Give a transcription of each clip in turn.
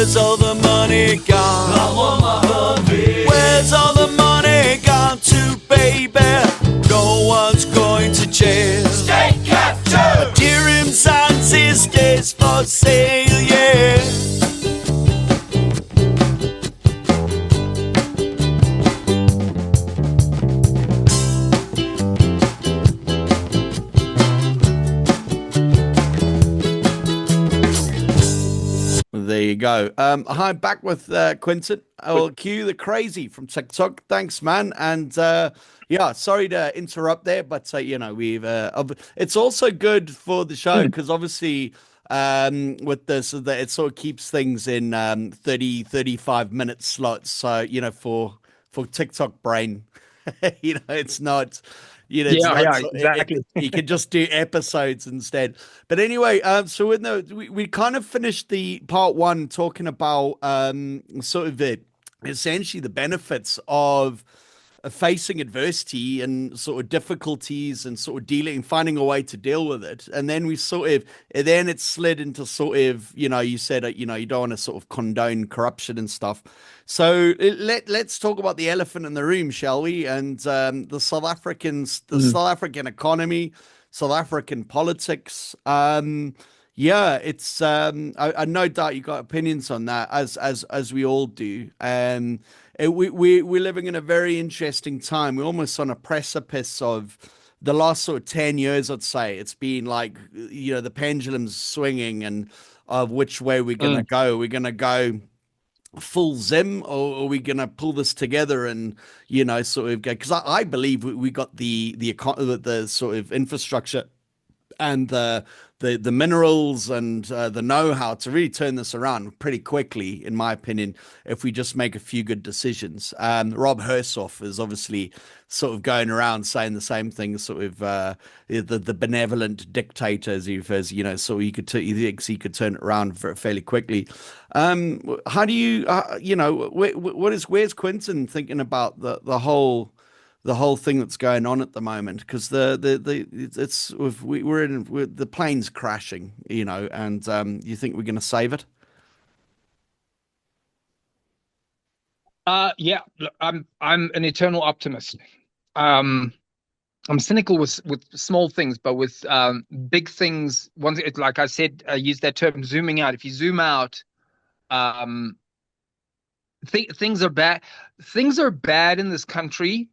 Where's all the money gone? I want my honey. Where's all the money gone to, baby? No one's going to jail. State capture. Dirhams and sisters for sale, yeah. There you go. Hi, back with Quinton. I'll cue the crazy from TikTok. Thanks, man. And yeah, sorry to interrupt there, but you know, it's also good for the show because obviously with this, that it sort of keeps things in 35 minute slots. So, you know, for TikTok brain, you know, it's not. You know, it's not exactly. you can just do episodes instead. But anyway, so we kind of finished the part one talking about sort of essentially the benefits of facing adversity and sort of difficulties and sort of dealing, finding a way to deal with it. And then we sort of, and then it slid into sort of, you know, you said, you know, you don't want to sort of condone corruption and stuff. So let's talk about the elephant in the room, shall we? And the South African economy, South African politics. Yeah, it's I no doubt you got opinions on that, as we all do. We're living in a very interesting time. We're almost on a precipice of the last sort of 10 years, I'd say. It's been like, you know, the pendulum's swinging and of which way we're gonna go. We're gonna go full Zim, or are we going to pull this together and, you know, sort of go, because I believe we got the sort of infrastructure and the minerals and the know-how to really turn this around pretty quickly, in my opinion, if we just make a few good decisions. Rob Hersoff is obviously sort of going around saying the same thing, sort of the benevolent dictator, as you know, so he thinks he could turn it around fairly quickly. How do you, you know, where's Quinton thinking about the whole thing that's going on at the moment? Because the plane's crashing, you know, and you think we're going to save it? Yeah, look, I'm an eternal optimist. Um, I'm cynical with small things, but with big things, once like I said, I use that term zooming out. If you zoom out, um, things are bad. Things are bad in this country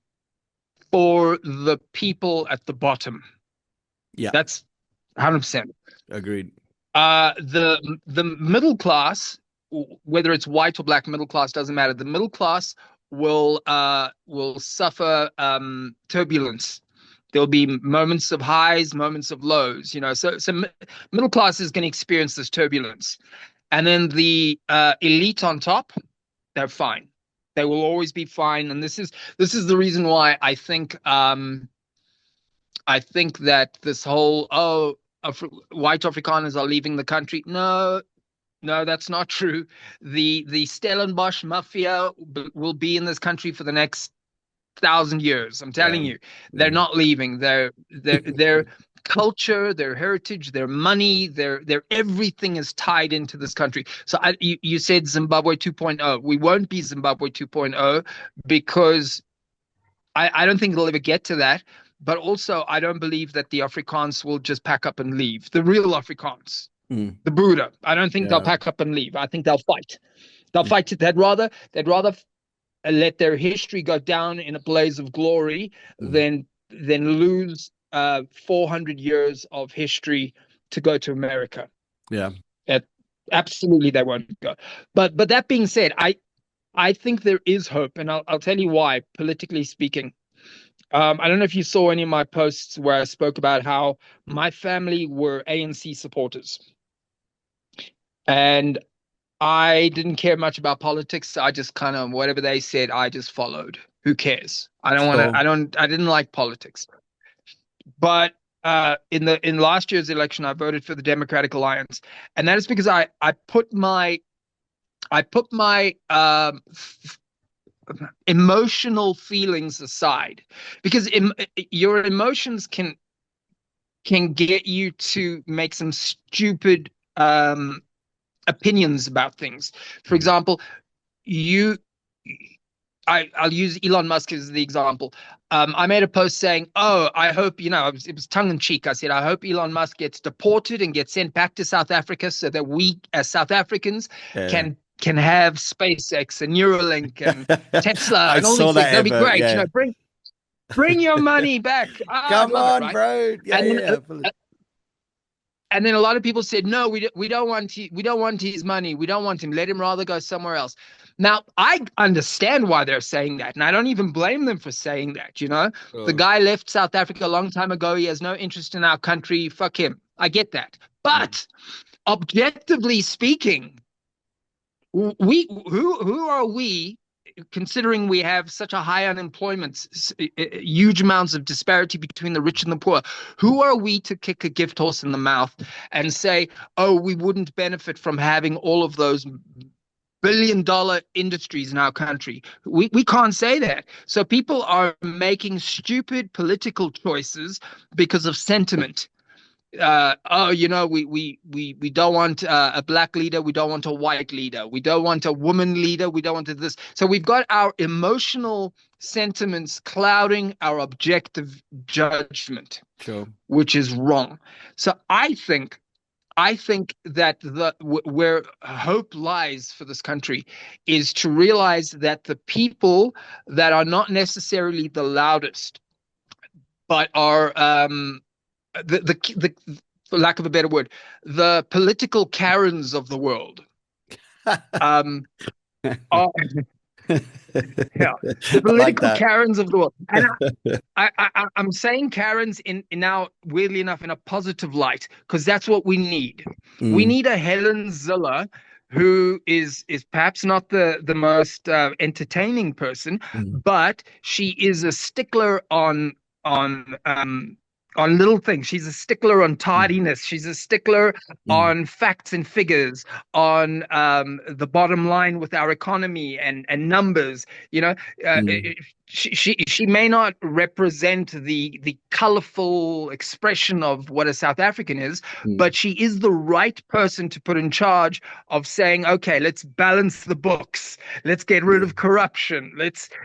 for the people at the bottom. Yeah, That's 100%. agreed. The middle class, whether it's white or black middle class, doesn't matter. The middle class will suffer turbulence. There'll be moments of highs, moments of lows. You know, so middle class is going to experience this turbulence, and then the elite on top, they're fine. They will always be fine, and this is the reason why I think that this whole white Afrikaners are leaving the country. No, that's not true. The Stellenbosch mafia will be in this country for the next 1,000 years. I'm telling you, they're not leaving. Their culture, their heritage, their money, their everything is tied into this country. So you said Zimbabwe 2.0. We won't be Zimbabwe 2.0 because I don't think it'll ever get to that. But also, I don't believe that the Afrikaans will just pack up and leave. The real Afrikaans, the Buddha. I don't think they'll pack up and leave. I think they'll fight. They'll fight it. They'd rather let their history go down in a blaze of glory than lose 400 years of history to go to America. Yeah. Absolutely, they won't go. But that being said, I think there is hope, and I'll tell you why, politically speaking. I don't know if you saw any of my posts where I spoke about how my family were ANC supporters. And I didn't care much about politics. I just kind of, whatever they said, I just followed. Who cares? I didn't like politics. But in last year's election, I voted for the Democratic Alliance. And that is because I put my emotional feelings aside, because your emotions can get you to make some stupid opinions about things. For example, you I'll use Elon Musk as the example. I made a post saying, "Oh, I hope it was tongue in cheek. I said, I hope Elon Musk gets deported and gets sent back to South Africa so that we, as South Africans, Yeah. can have SpaceX and Neuralink and Tesla I and all saw these things. that That'd be ever. great. Yeah. Bring your money back. Ah, I'd Come love it, on, right? bro. Yeah, And then yeah. and then a lot of people said, no, we don't want we don't want his money. We don't want him. Let him rather go somewhere else. Now, I understand why they're saying that, and I don't even blame them for saying that. The Sure. guy left South Africa a long time ago. He has no interest in our country. Fuck him. I get that. But objectively speaking, who are we, considering we have such a high unemployment, huge amounts of disparity between the rich and the poor? Who are we to kick a gift horse in the mouth and say, oh, we wouldn't benefit from having all of those billion-dollar industries in our country? We can't say that. So people are making stupid political choices because of sentiment. Oh, we don't want a black leader, we don't want a white leader, we don't want a woman leader, we don't want this. So we've got our emotional sentiments clouding our objective judgment, Sure. which is wrong. So I think that where hope lies for this country is to realize that the people that are not necessarily the loudest, but are the for lack of a better word, the political Karens of the world, um, are yeah, the I like political that. Karens of the world. And I'm saying Karens in now, weirdly enough, in a positive light, because that's what we need. We Mm, need a Helen Ziller who is perhaps not the most entertaining person, mm, but she is a stickler on on little things. She's a stickler on mm, tardiness. She's a stickler mm, on facts and figures, on the bottom line with our economy and numbers. You know, mm, she may not represent the colorful expression of what a South African is, mm. but she is the right person to put in charge of saying, okay, let's balance the books, let's get rid Yeah. of corruption,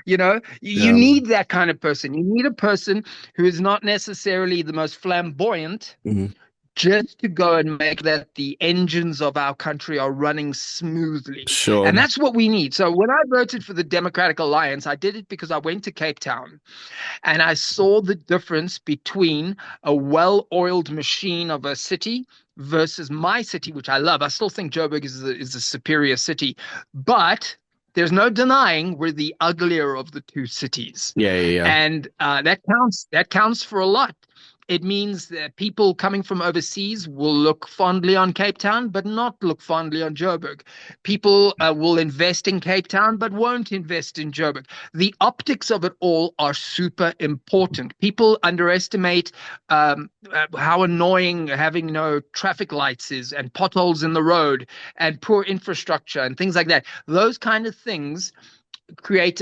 you Yeah. need that kind of person. You need a person who is not necessarily the most flamboyant, Mm. just to go and make that the engines of our country are running smoothly. And Sure. that's what we need. So when I voted for the Democratic Alliance, I did it because I went to Cape Town and I saw the difference between a well-oiled machine of a city versus my city, which I love. I still think Joburg is a superior city, but there's no denying we're the uglier of the two cities, Yeah, yeah, yeah. and that counts. That counts for a lot. It means that people coming from overseas will look fondly on Cape Town, but not look fondly on Joburg. People will invest in Cape Town, but won't invest in Joburg. The optics of it all are super important. People underestimate how annoying having no traffic lights is, and potholes in the road, and poor infrastructure, and things like that. Those kind of things create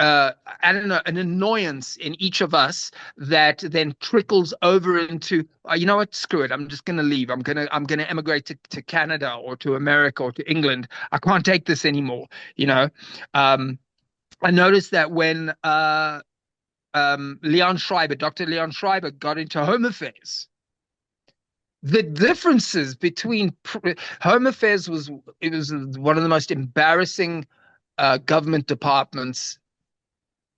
I don't know, an annoyance in each of us that then trickles over into, you know what, screw it, I'm just going to leave. I'm gonna emigrate to Canada or to America or to England. I can't take this anymore. You know, um, I noticed that when Dr. Leon Schreiber got into Home Affairs, the differences between Home Affairs was one of the most embarrassing government departments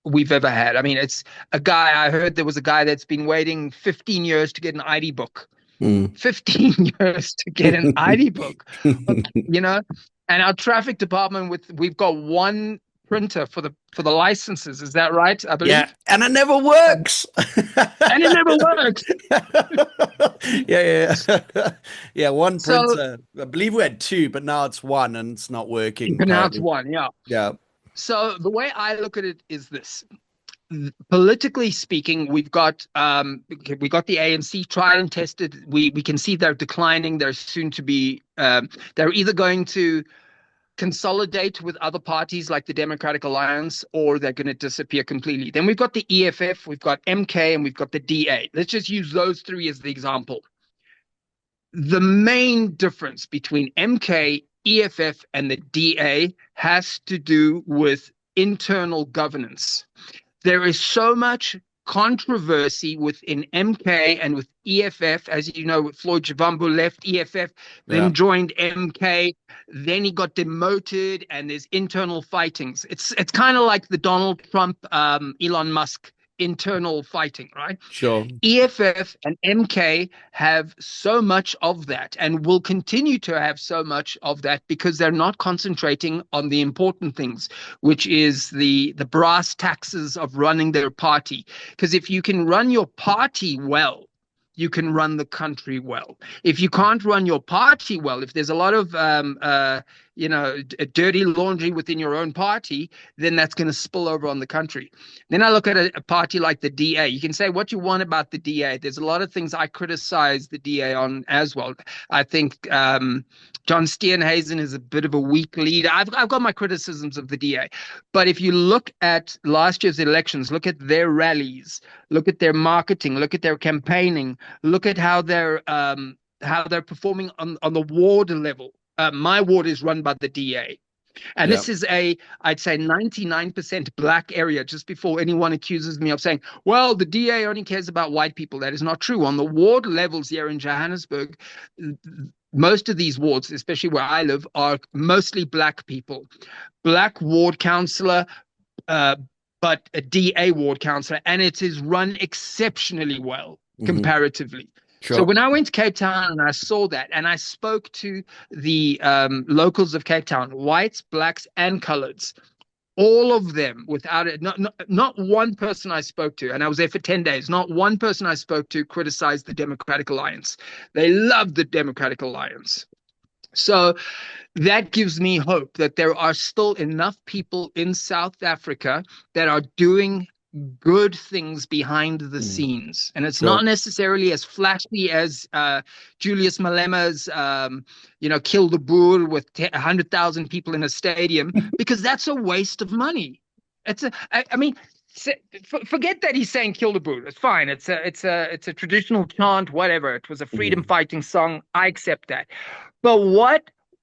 we've ever had. I mean, it's a guy, I heard there was a guy that's been waiting 15 years to get an ID book. Mm. 15 years to get an ID book, you know? And our traffic department, we've got one printer for the licenses. Is that right? I Yeah, believe. and it never And, works. and it never works. Yeah, yeah. Yeah, one So printer. I believe we had two, but now it's one and it's not working now it's apparently. one, yeah. Yeah. So the way I look at it is this: politically speaking, we got the ANC tried and tested. We can see they're declining. They're soon to be. They're either going to consolidate with other parties like the Democratic Alliance, or they're going to disappear completely. Then we've got the EFF, we've got MK, and we've got the DA. Let's just use those three as the example. The main difference between MK, EFF, and the DA has to do with internal governance. There is so much controversy within MK and with EFF. As you know, Floyd Shivambu left EFF, Yeah, then joined MK, then he got demoted, and there's internal fightings. It's kind of like the Donald Trump, Elon Musk internal fighting, right? sure. EFF and MK have so much of that and will continue to have so much of that because they're not concentrating on the important things, which is the brass taxes of running their party. Because if you can run your party well, you can run the country well. If you can't run your party well, if there's a lot of dirty laundry within your own party, then that's going to spill over on the country. Then I look at a party like the DA. You can say what you want about the DA. There's a lot of things I criticize the DA on as well. I think John Steenhuisen is a bit of a weak leader. I've got my criticisms of the DA. But if you look at last year's elections, look at their rallies, look at their marketing, look at their campaigning, look at how they're performing on the ward level. My ward is run by the DA. And Yeah. this is I'd say 99% black area, just before anyone accuses me of saying, well, the DA only cares about white people. That is not true. On the ward levels here in Johannesburg, most of these wards, especially where I live, are mostly black people. Black ward councillor, but a DA ward councillor, and it is run exceptionally well Hmm. comparatively. So Sure. when I went to Cape Town and I saw that, and I spoke to the locals of Cape Town, whites, blacks, and coloreds, all of them without it, not one person I spoke to, and I was there for 10 days, not one person I spoke to criticized the Democratic Alliance. They loved the Democratic Alliance. So that gives me hope that there are still enough people in South Africa that are doing good things behind the Mm. scenes. And it's Sure. not necessarily as flashy as Julius Malema's, kill the bull with 100,000 people in a stadium, because that's a waste of money. I mean, forget that he's saying kill the bull. It's fine. It's a traditional chant, whatever. It was a freedom Mhm. fighting song. I accept that. But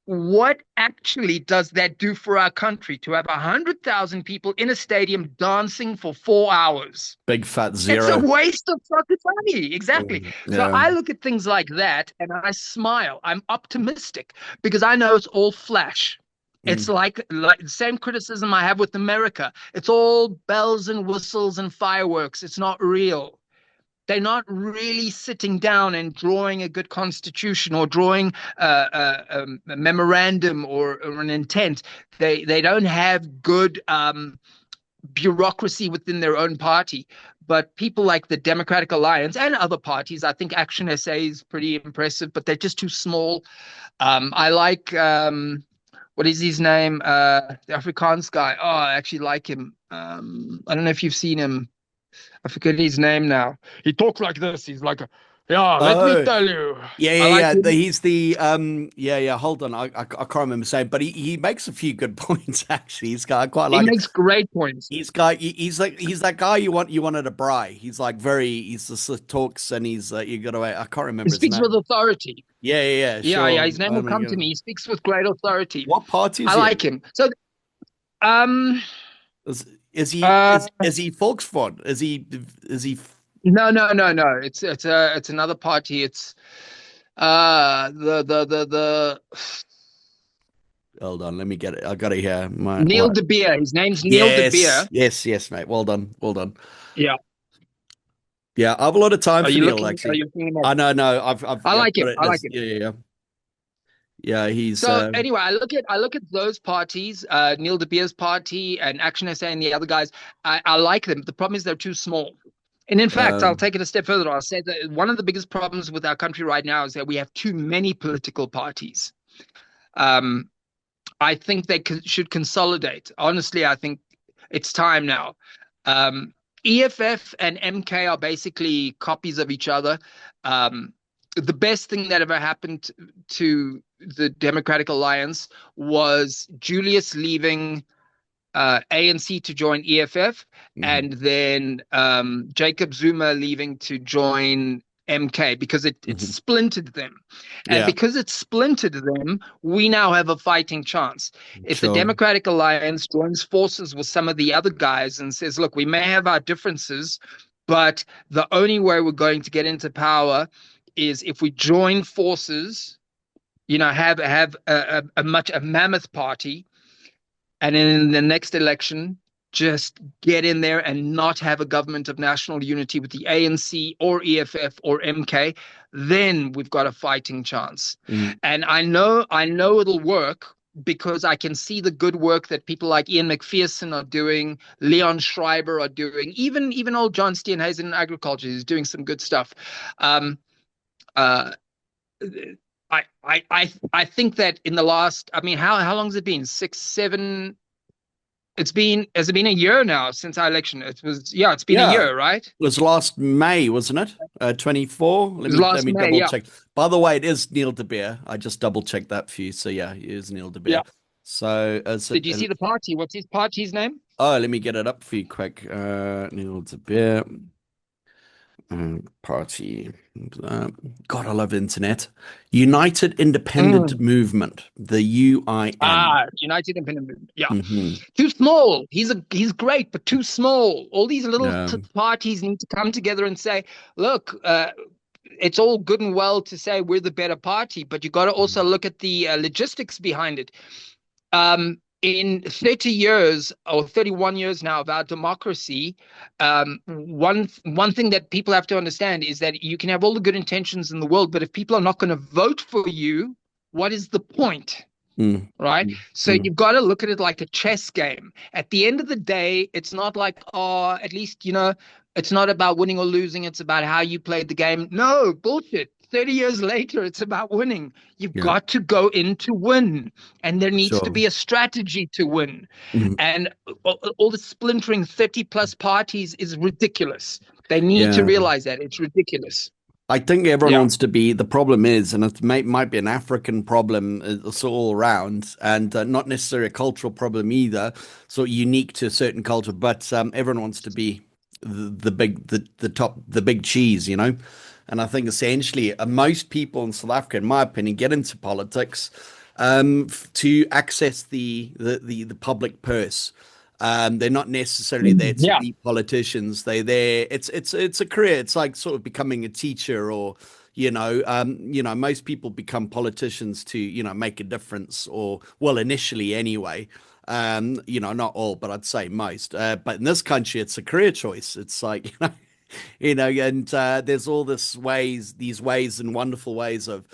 what actually does that do for our country to have 100,000 people in a stadium dancing for 4 hours? Big fat It's a zero. waste of fucking money. Exactly. So Yeah. I look at things like that and I smile. I'm optimistic because I know it's all flash. It's Mm. like the same criticism I have with America. It's all bells and whistles and fireworks. It's not real. They're not really sitting down and drawing a good constitution or drawing a memorandum or an intent. They don't have good bureaucracy within their own party. But people like the Democratic Alliance and other parties, I think Action SA is pretty impressive, but they're just too small. I like what is his name? The Afrikaans guy. Oh, I actually like him. I don't know if you've seen him. I forget his name now. He talks like this. He's like, yeah, let me Oh, tell you. yeah, I like yeah, yeah. him. He's the yeah, yeah. Hold on, I can't remember saying, but he makes a few good points actually. I quite He like it. makes great points. He's that guy you wanted to bri. He's just talks and you got to I can't He remember his speaks with name. authority. Yeah, yeah, yeah. Yeah, yeah. Sure. His name Oh will my come to God. me. He speaks with great authority. What party is I he like in? him. So, um, Is he uh, is he Volksfront? Is he? no, no, no, no. It's another party. It's the Hold on, let me get it. I got it here. My Neil what? de Beer. His name's Neil de Yes, Beer. yes, yes, mate. Well done, well done. Yeah. Yeah, I have a lot of time Are for you Neil looking? Are actually. you looking him up? I know, no, I yeah, I've like got him. it I like as him. yeah, yeah, yeah. Yeah, he's So anyway, I look at those parties, Neil de Beer's party and Action SA and the other guys. I like them. The problem is they're too small. And in fact, I'll um take it a step further. I'll say that one of the biggest problems with our country right now is that we have too many political parties. Um, I think they should consolidate. Honestly, I think it's time now. Um, EFF and MK are basically copies of each other. Um, the best thing that ever happened to the Democratic Alliance was Julius leaving ANC to join EFF, mhm, and then Jacob Zuma leaving to join MK because it Hmm. splintered them. And Yeah, because it splintered them, we now have a fighting chance. If the sure. Democratic Alliance joins forces with some of the other guys and says, look, we may have our differences, but the only way we're going to get into power is if we join forces, have a mammoth party, and in the next election, just get in there and not have a government of national unity with the ANC or EFF or MK, then we've got a fighting chance. Mm. And I know it'll work because I can see the good work that people like Ian McPherson are doing, Leon Schreiber are doing, even old John Steenhuisen in agriculture is doing some good stuff. Um, uh, I think that in the last, I mean, how long has it been? 6, 7, has it been a year now since our election? It's been a Yeah, year, right? it was last May, wasn't it? 24. It was Let last me May, double yeah. check. By the way, it is Neil de Beer. I just double checked that for you. So yeah, it is Neil de Beer. Yeah. So is it? Did you see the party? What's his party's name? Oh, let me get it up for you quick. Neil de Beer. Party. Uh, God, I love internet. United Independent Mm. Movement, the UIM. United Independent. Yeah. Hmm. Too small. He's great, but too small. All these little Yeah. parties need to come together and say, look, it's all good and well to say we're the better party, but you got to also look at the logistics behind it. In 30 years or 31 years now of our democracy, one thing that people have to understand is that you can have all the good intentions in the world, but if people are not going to vote for you, what is the point? Mm. Right? Mm. So Mm. you've got to look at it like a chess game. At the end of the day, it's not like, oh, at least, it's not about winning or losing. It's about how you played the game. No, bullshit. 30 years later, it's about winning. You've Yeah, got to go in to win. And there needs to sure. be a strategy to win. Mm. And all the splintering 30 plus parties is ridiculous. They need to Yeah. realize that. It's ridiculous. I think everyone Yeah. wants to be. The problem is, and it might be an African problem, it's all around, and not necessarily a cultural problem either. So unique to a certain culture, but everyone wants to be the big, the top, the big cheese, you know. And I think essentially, most people in South Africa, in my opinion, get into politics to access the public purse. They're not necessarily there to Yeah. be politicians. They're there. It's a career. It's like sort of becoming a teacher, or most people become politicians to make a difference, or well, initially anyway. Not all, but I'd say most. But in this country, it's a career choice. It's like and there's all these ways and wonderful ways of,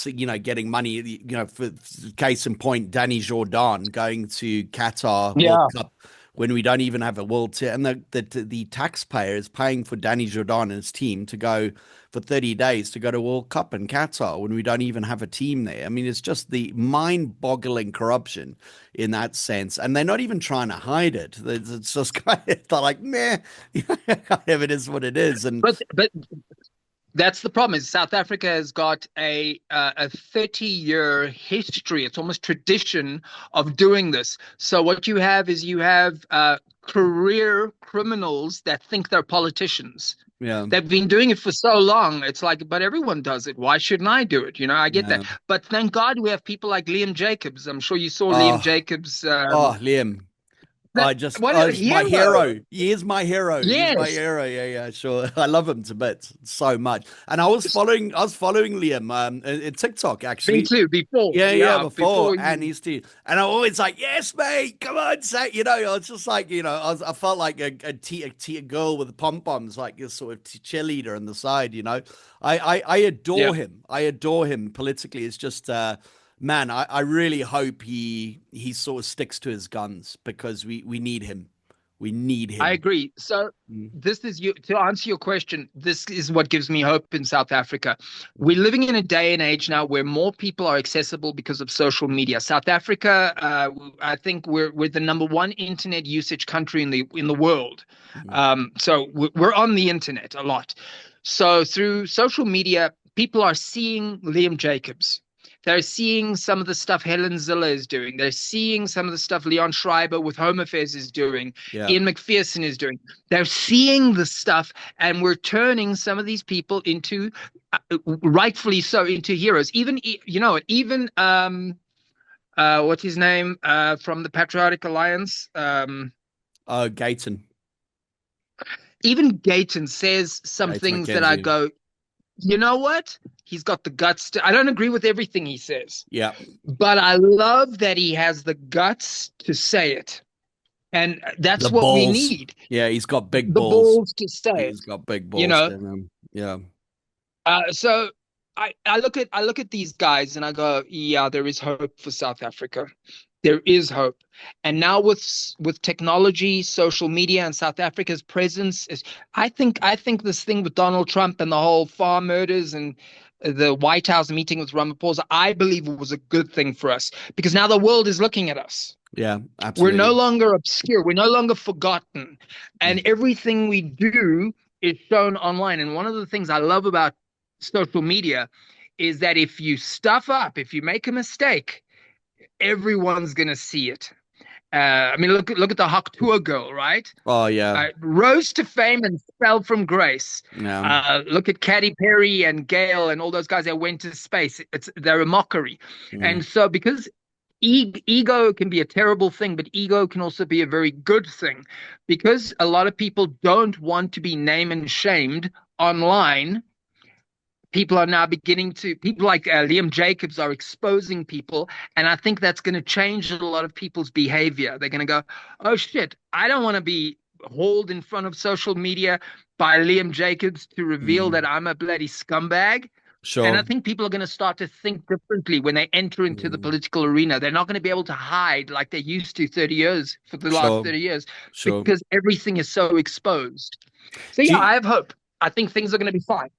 getting money. For case in point, Danny Jordan going to Qatar World Yeah. Cup when we don't even have a world tier, and the taxpayer is paying for Danny Jordan and his team to go for 30 days to go to World Cup in Qatar when we don't even have a team there. I mean, it's just the mind-boggling corruption in that sense, and they're not even trying to hide it. It's just kind of, they're like, meh, it is what it is, and But that's the problem is South Africa has got a 30-year history. It's almost tradition of doing this. So what you have is you have career criminals that think they're politicians. yeah, They've been doing it for so long. It's like, but everyone does it. Why shouldn't I do it? I get yeah. that. But thank God we have people like Liam Jacobs. I'm sure you saw Liam Oh, Jacobs. Liam. What a He's my hero. hero. He is my hero. He's my Yes. hero. Yeah, yeah, sure. I love him to bits so much. And I was following Liam in TikTok Me actually. too. Before. Yeah, yeah, Yeah. before, Before and you. he's too, and I'm always like, yes, mate, come on, say, it's just like, I felt like a girl with pom poms, like a sort of cheerleader on the side, I Yeah. adore him. I adore him politically. It's just, man, I really hope he sort of sticks to his guns because we need him. We need I him. agree. So Mm. this is you to answer your question. This is what gives me hope in South Africa. We're living in a day and age now where more people are accessible because of social media. South Africa, I think we're the number one internet usage country in the world. Mm. So we're on the internet a lot. So through social media, people are seeing Liam Jacobs. They're seeing some of the stuff Helen Ziller is doing. They're seeing some of the stuff Leon Schreiber with Home Affairs is doing. Yeah. Ian McPherson is doing. They're seeing the stuff, and we're turning some of these people into, rightfully so, into heroes. Even even what's his name from the Patriotic Alliance? Oh, Gayton. Even Gayton says some Gayton things that I McKenzie. go, you know what? He's got the guts to. I don't agree with everything he says, Yeah. but I love that he has the guts to say it. And The that's what we balls. need, Yeah, he's got big the balls. balls to say He's it, got big you balls, know? damn him. Yeah. So I look at these guys and I go, yeah, there is hope for South Africa. There is hope. And now with technology, social media, and South Africa's presence is, I think this thing with Donald Trump and the whole farm murders and the White House meeting with Ramaphosa, I believe it was a good thing for us because now the world is looking at us. Yeah, We're no absolutely. longer obscure. We're no longer forgotten. And Mm. everything we do is shown online. And one of the things I love about social media is that if you stuff up, if you make a mistake, everyone's going to see it. I mean, look at the Hawk Tour girl, right? Oh yeah. Rose to fame and fell from grace. Yeah. Look at Katy Perry and Gail and all those guys that went to space. They're a mockery, Mm. and so because ego can be a terrible thing, but ego can also be a very good thing, because a lot of people don't want to be name and shamed online. People are now beginning to, people like Liam Jacobs are exposing people, and I think that's going to change a lot of people's behavior. They're going to go, oh shit, I don't want to be hauled in front of social media by Liam Jacobs to reveal Mm. that I'm a bloody scumbag. And I Sure. think people are going to start to think differently when they enter into the Mm. political arena. They're not going to be able to hide like they used to 30 years for the last Sure. 30 years, Sure. because everything is so exposed. So Do yeah, you, I have hope. I think things are going to be fine.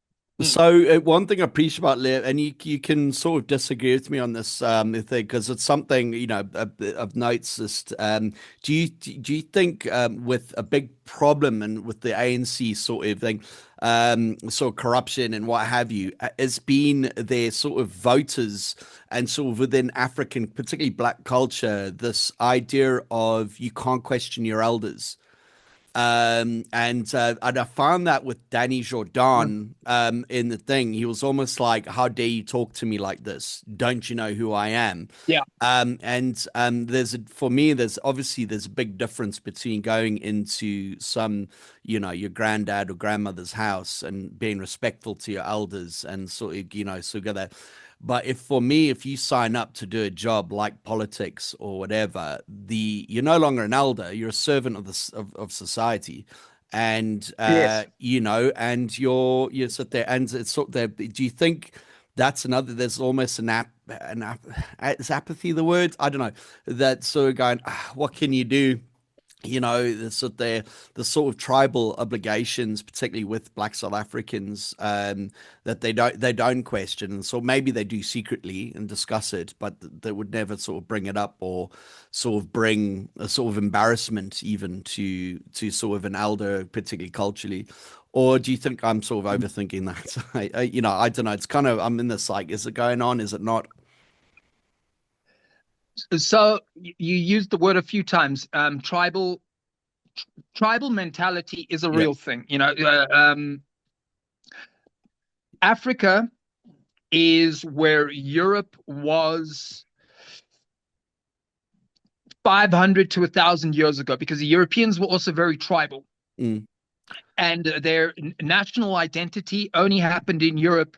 Mm. So one thing I appreciate about Liv, and you can sort of disagree with me on this thing because it's something I've noticed. Do you think with a big problem and with the ANC sort of thing, sort of corruption and what have you, has been their sort of voters and sort of within African, particularly black culture, this idea of you can't question your elders. And I found that with Danny Jordan in the thing, he was almost like, "How dare you talk to me like this? Don't you know who I am?" Yeah. For me, there's a big difference between going into your granddad or grandmother's house and being respectful to your elders and sort of, so go there. But if you sign up to do a job like politics or whatever, you're no longer an elder, you're a servant of society. And Yes. and you sit there and it's sort of there. Do you think that's another, there's almost is apathy the word? I don't know. That sort of going, what can you do? The sort of tribal obligations, particularly with Black South Africans, that they don't question, and so maybe they do secretly and discuss it, but they would never sort of bring it up or sort of bring a sort of embarrassment even to sort of an elder, particularly culturally. Or do you think I'm sort of overthinking that? I don't know. It's kind of I'm in this like, is it going on? Is it not? So you used the word a few times. Tribal mentality is a Yeah. real thing. Africa is where Europe was 500 to 1,000 years ago, because the Europeans were also very tribal, Mm, and their national identity only happened in Europe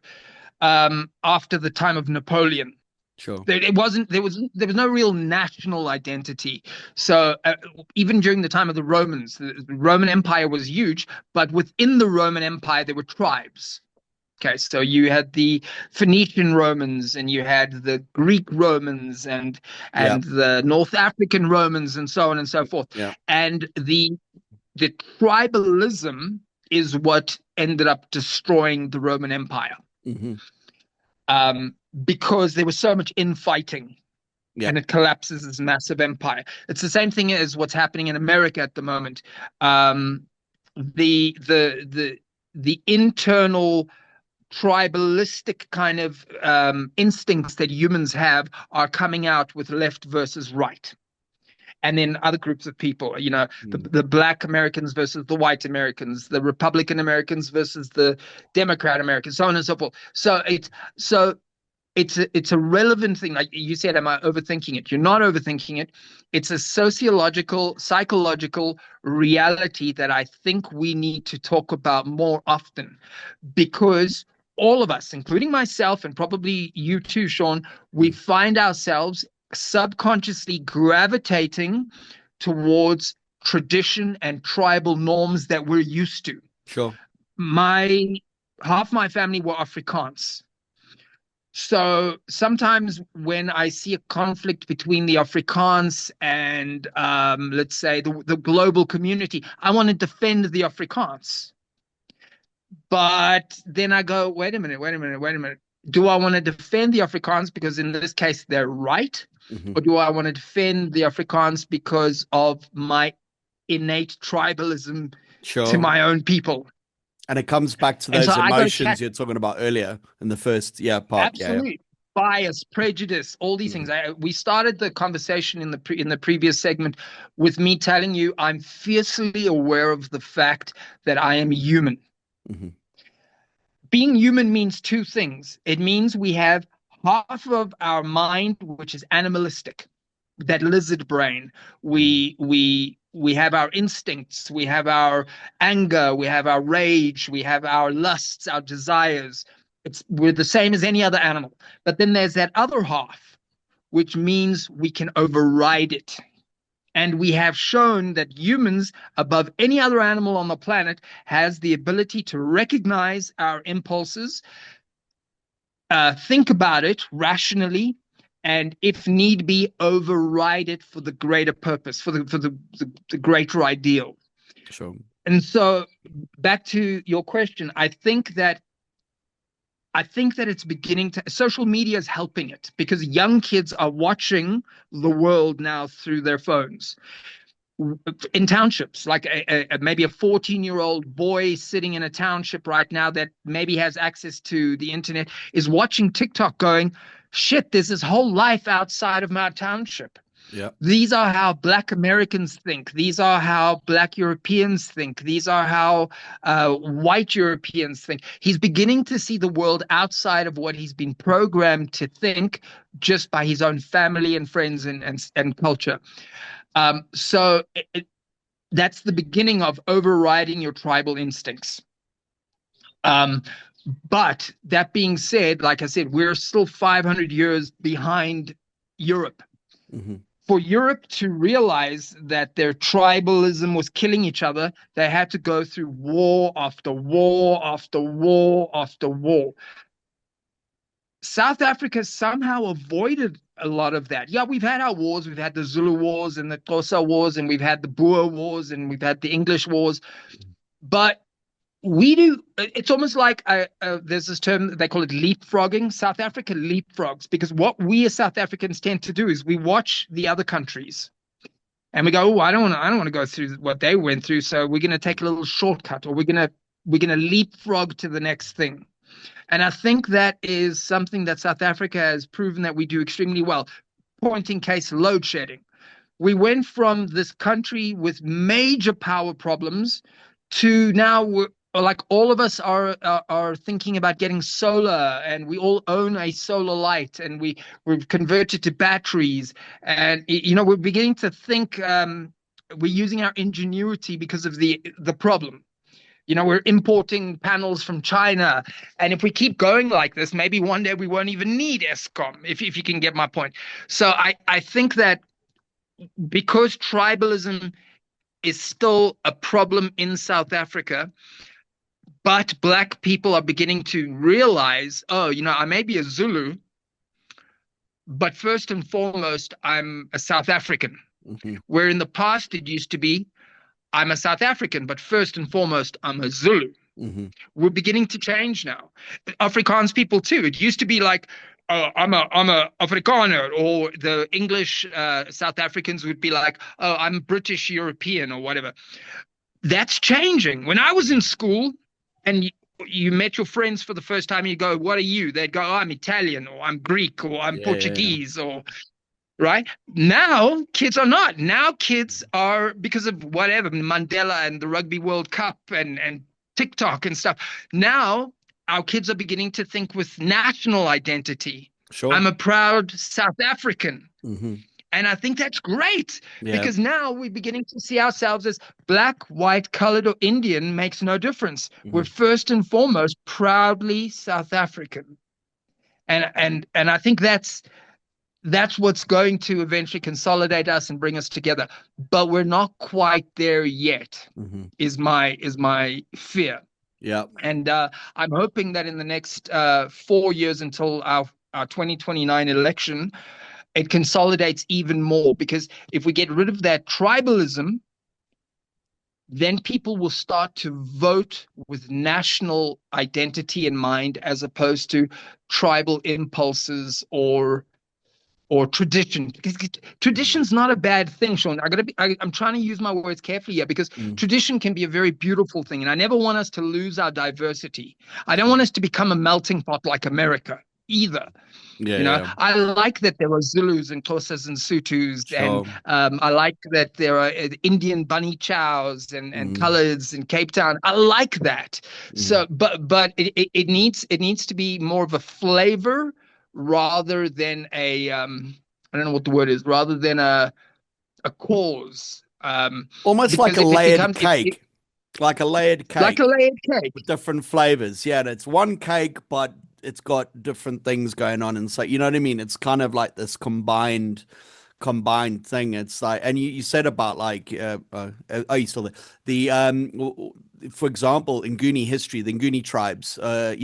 after the time of Napoleon. sure. It wasn't there was no real national identity. So even during the time of the Roman Empire was huge, but within the Roman Empire there were tribes. Okay, so you had the Phoenician Romans, and you had the Greek Romans, and Yeah. the North African Romans, and so on and so forth. Yeah. And the tribalism is what ended up destroying the Roman Empire, Hmm. because there was so much infighting, Yeah. and it collapses this massive empire. It's the same thing as what's happening in America at the moment. The internal tribalistic kind of instincts that humans have are coming out with left versus right. And then other groups of people, Mm. the black Americans versus the white Americans, the Republican Americans versus the Democrat Americans, so on and so forth. So it's a relevant thing. Like you said, am I overthinking it? You're not overthinking it. It's a sociological, psychological reality that I think we need to talk about more often, because all of us, including myself and probably you too, Sean, we Mm. find ourselves subconsciously gravitating towards tradition and tribal norms that we're used to. Sure. My Half my family were Afrikaans. So sometimes when I see a conflict between the Afrikaans and, let's say, the global community, I want to defend the Afrikaans. But then I go, wait a minute, wait a minute, wait a minute. Do I want to defend the Afrikaans because in this case they're right? Hmm. Or do I want to defend the Afrikaans because of my innate tribalism to Sure. my own people? And it comes back to And so those I got to emotions catch. you're talking about earlier in the first, yeah, part. Yeah. Absolute bias, prejudice, all these Yeah. things. We started the conversation in the previous segment with me telling you I'm fiercely aware of the fact that I am human. Hmm. Being human means two things. It means we have half of our mind which is animalistic, that lizard brain. Mm. We have our instincts, we have our anger, we have our rage, we have our lusts, our desires. We're the same as any other animal. But then there's that other half, which means we can override it. And we have shown that humans, above any other animal on the planet, has the ability to recognize our impulses, think about it rationally, and if need be, override it for the greater purpose, for the greater ideal. Sure. And so, back to your question, I think that it's beginning to. Social media is helping it because young kids are watching the world now through their phones in townships, like maybe a 14-year-old boy sitting in a township right now that maybe has access to the internet is watching TikTok going, shit, there's this whole life outside of my township. Yeah. These are how Black Americans think. These are how Black Europeans think. These are how white Europeans think. He's beginning to see the world outside of what he's been programmed to think just by his own family and friends and culture. So that's the beginning of overriding your tribal instincts. Um, but that being said, like I said, we're still 500 years behind Europe. Hmm. For Europe to realize that their tribalism was killing each other, they had to go through war after war after war after war. South Africa somehow avoided a lot of that. Yeah, we've had our wars. We've had the Zulu wars and the Xhosa wars, and we've had the Boer wars, and we've had the English wars. But we do. It's almost like there's this term they call it leapfrogging. South Africa leapfrogs because what we as South Africans tend to do is we watch the other countries and we go, oh, I don't want to go through what they went through, so we're going to take a little shortcut, or we're going to leapfrog to the next thing. And I think that is something that South Africa has proven that we do extremely well. Point in case, load shedding. We went from this country with major power problems to now like all of us are thinking about getting solar, and we all own a solar light, and we've converted to batteries, and we're beginning to think we're using our ingenuity because of the problem. We're importing panels from China. And if we keep going like this, maybe one day we won't even need ESCOM, if you can get my point. So I think that because tribalism is still a problem in South Africa, but Black people are beginning to realize, oh, I may be a Zulu, but first and foremost, I'm a South African. Hmm. Where in the past it used to be, I'm a South African, but first and foremost, I'm a Zulu. Hmm. We're beginning to change now. Afrikaans people too. It used to be like, I'm a Afrikaner, or the English South Africans would be like, oh, I'm British European or whatever. That's changing. When I was in school, and you met your friends for the first time, you go, what are you? They'd go, oh, I'm Italian, or I'm Greek, or I'm Yeah. Portuguese, or right now kids are not. Now kids are, because of whatever, Mandela and the Rugby World Cup and TikTok and stuff. Now our kids are beginning to think with national identity. Sure. I'm a proud South African. Hmm. And I think that's great, Yeah. because now we're beginning to see ourselves as black, white, colored, or Indian makes no difference. We're Hmm. first and foremost proudly South African. And I think that's what's going to eventually consolidate us and bring us together. But we're not quite there yet, Hmm. is my fear. Yeah. And I'm hoping that in the next 4 years until our 2029 election, it consolidates even more. Because if we get rid of that tribalism, then people will start to vote with national identity in mind, as opposed to tribal impulses or tradition. Because Hmm. tradition's not a bad thing, Sean. I'm trying to use my words carefully here, because Mm. tradition can be a very beautiful thing, and I never want us to lose our diversity. I don't Sure. want us to become a melting pot like America either. Yeah. Yeah. I like that there are Zulus and Xhosas and Sutus, and Sure. I like that there are Indian bunny chows and Mm. colors in Cape Town. I like that. Mm. So, but it needs to be more of a flavor rather than a I don't know what the word is, rather than a cause. Almost like Because a if it layered becomes cake, like a layered like a cake layered cake. with different flavors. Yeah, and it's one cake, but it's got different things going on. And so, you know what I mean? It's kind of like this combined thing. It's like, and you said about like, oh, you still there? The, for example, in Nguni history, the Nguni tribes, the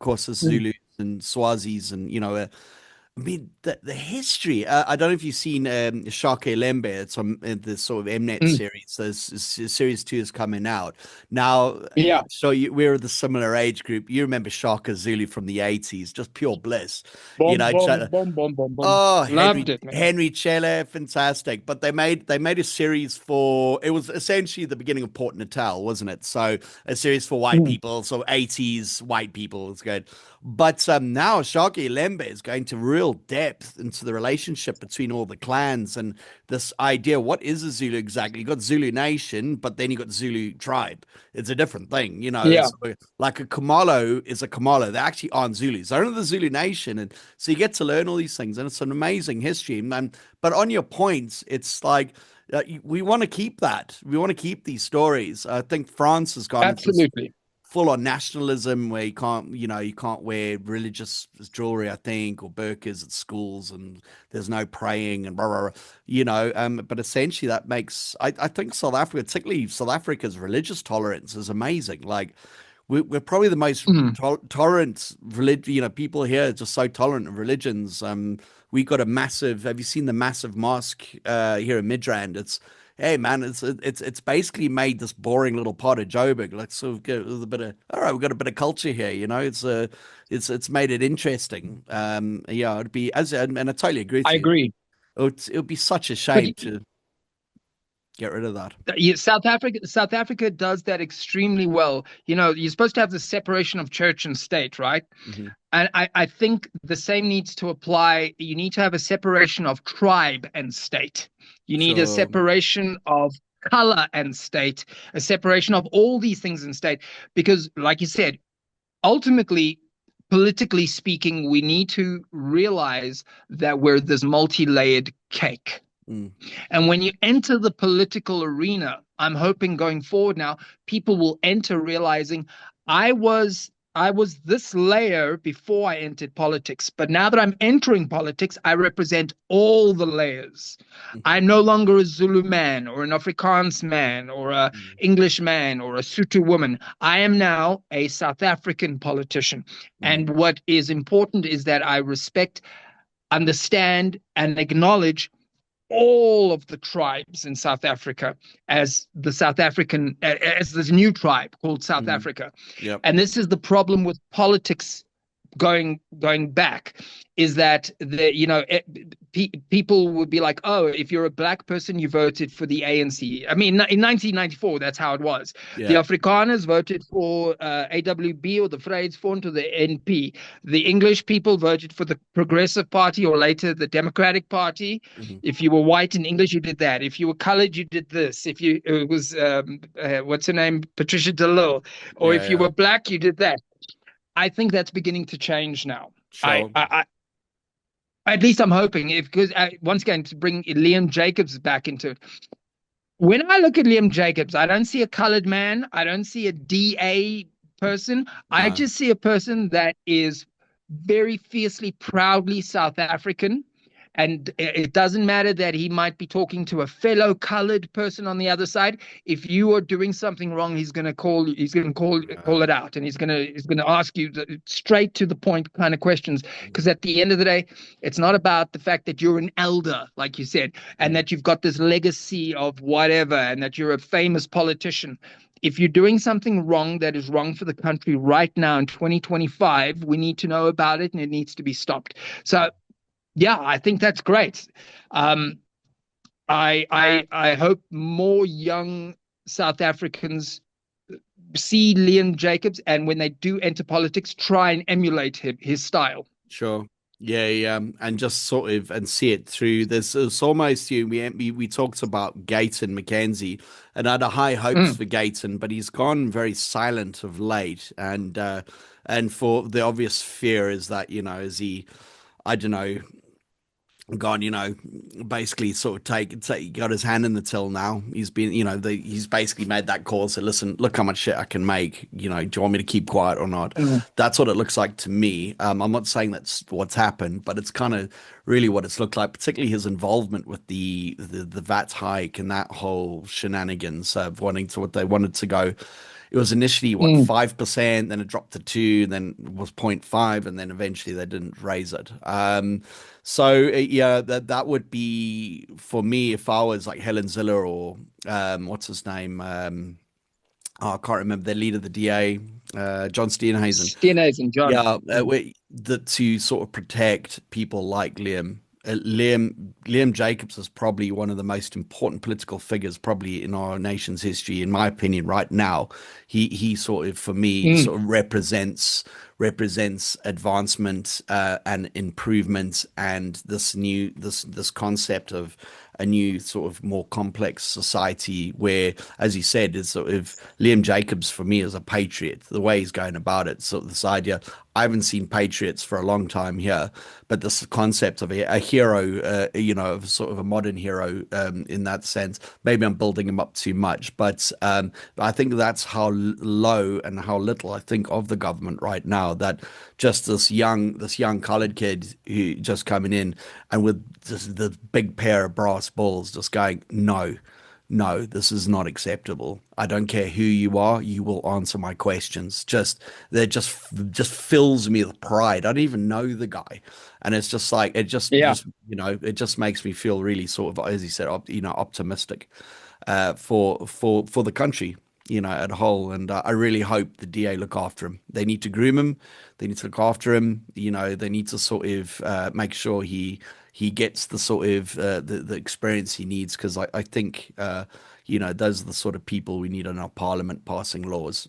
Xhosa Mm, Zulus and Swazis and, I mean, the history. I don't know if you've seen Shaka Lembe. It's on the sort of Mnet mm. series. Series 2 is coming out now. Yeah. So we're the similar age group. You remember Shaka Zulu from the 80s, just pure bliss. You Boom, know, boom, boom, boom, boom, boom. oh, Loved it, man. Henry Chele, fantastic. But they made a series for, it was essentially the beginning of Port Natal, wasn't it? So a series for white Mm. people, so 80s white people. It's good. But now Shaki Lembe is going to real depth into the relationship between all the clans and this idea. What is a Zulu exactly? You got Zulu Nation, but then you got Zulu tribe. It's a different thing, Yeah, It's like a Kamalo is a Kamalo. They actually aren't Zulus. They're under the Zulu Nation, and so you get to learn all these things, and it's an amazing history. But on your points, it's like we want to keep that. We want to keep these stories. I think France has gone into this absolutely. full on nationalism where you can't wear religious jewelry, I think, or burqas at schools, and there's no praying and blah, blah, blah, but essentially that makes, I think South Africa, particularly South Africa's religious tolerance is amazing. Like we're probably the most Mm. tolerant religion, people here are just so tolerant of religions. We got a massive, have you seen the massive mosque here in Midrand? Hey man, it's basically made this boring little part of Joburg. Let's sort of get a bit of, all right, we've got a bit of culture here, it's made it interesting. Yeah, it'd be and I totally agree with I you. agree. It would be such a But shame to get rid of that. yeah, South Africa does that extremely well. You're supposed to have the separation of church and state, right? Hmm. And I think the same needs to apply. You need to have a separation of tribe and state. You need a Sure. separation of color and state, a separation of all these things in state. Because, like you said, ultimately, politically speaking, we need to realize that we're this multi-layered cake. Mm. And when you enter the political arena, I'm hoping going forward now, people will enter realizing I was I was this layer before I entered politics, but now that I'm entering politics, I represent all the layers. Mhm. I'm no longer a Zulu man or an Afrikaans man or a Mm. English man or a Sotho woman. I am now a South African politician. Mm. And what is important is that I respect, understand, and acknowledge all of the tribes in South Africa as this new tribe called South Mm. Africa. Yep. And this is the problem with politics going back, is that people would be like, oh, if you're a black person, you voted for the ANC. I mean, in 1994, that's how it was. The Yeah. Afrikaners voted for AWB or the Vryheidsfront or the NP. The English people voted for the Progressive Party or later the Democratic Party. Mhm. If you were white in English, you did that. If you were colored, you did this. If you it was what's her name, Patricia DeLille, or Yeah, if you yeah. were black, you did that. I think that's beginning to change now. Sure. At least I'm hoping, because once again, to bring Liam Jacobs back into it. When I look at Liam Jacobs, I don't see a colored man. I don't see a DA person. I No. just see a person that is very fiercely, proudly South African. And it doesn't matter that he might be talking to a fellow colored person on the other side. If you are doing something wrong, he's going to call it out, and he's going to ask you straight to the point kind of questions. Because at the end of the day, it's not about the fact that you're an elder, like you said, and Mm. that you've got this legacy of whatever, and that you're a famous politician. If you're doing something wrong that is wrong for the country right now in 2025, we need to know about it, and it needs to be stopped. So yeah, I think that's great. I hope more young South Africans see Liam Jacobs, and when they do enter politics, try and emulate his style. Sure. Yeah, and just sort of and see it through. It's almost we talked about Gayton McKenzie, and I had high hopes for Gayton, but he's gone very silent of late, and for the obvious fear is that is he, I don't know, gone, basically sort of take got his hand in the till now. He's been, he's basically made that call. So listen, look how much shit I can make. Do you want me to keep quiet or not? That's what it looks like to me. I'm not saying that's what's happened, but it's kind of really what it's looked like, particularly his involvement with the VAT hike and that whole shenanigans of wanting to what they wanted to go. It was initially 5%, then it dropped to 2, then it was 0.5, and then eventually they didn't raise it. Yeah, that would be for me if I was like Helen Ziller or what's his name? I can't remember the leader of the DA, John Steenhuisen. Steenhuisen, John. Yeah, to sort of protect people like Liam. Liam Jacobs is probably one of the most important political figures probably in our nation's history, in my opinion, right now. He sort of, for me, sort of represents advancement and improvement, and this concept of a new sort of more complex society where, as you said, is sort of Liam Jacobs for me is a patriot. The way he's going about it, sort of this idea. I haven't seen patriots for a long time here, but this concept of a hero, of sort of a modern hero in that sense. Maybe I'm building him up too much, but I think that's how low and how little I think of the government right now. That just this young colored kid who just coming in and with just the big pair of brass balls, just going no, this is not acceptable. I don't care who you are. You will answer my questions. That just fills me with pride. I don't even know the guy. And it's just like, it just makes me feel really sort of, as you said, optimistic, for the country, at whole. And I really hope the DA look after him. They need to groom him. They need to look after him. They need to sort of make sure he gets the sort of the experience he needs, because I think those are the sort of people we need in our parliament passing laws.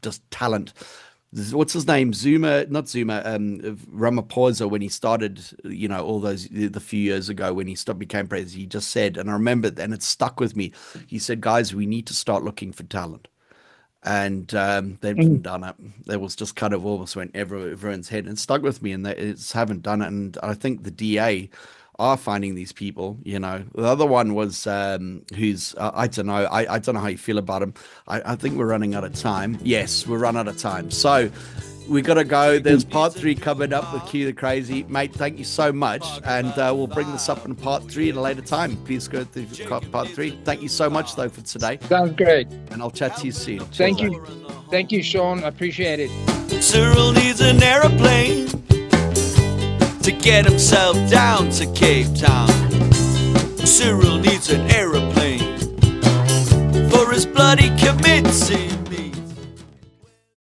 Just talent. What's his name? Not Zuma. Ramaphosa, when he started, all those the few years ago when he became president, he just said, and I remember, and it stuck with me. He said, "Guys, we need to start looking for talent." And they haven't done it. It was just kind of almost went everyone's head, and stuck with me, and they just haven't done it. And I think the DA are finding these people. The other one was who's I don't know. I don't know how you feel about him. I think we're running out of time. Yes, we're running out of time. So we got to go. There's part 3 coming up with Q the Crazy. Mate, thank you so much. And we'll bring this up in part 3 at a later time. Please go through part 3. Thank you so much, though, for today. Sounds great. And I'll chat to you soon. Thank you. Thank you, Sean. I appreciate it. Cyril needs an aeroplane to get himself down to Cape Town. Cyril needs an aeroplane for his bloody committee.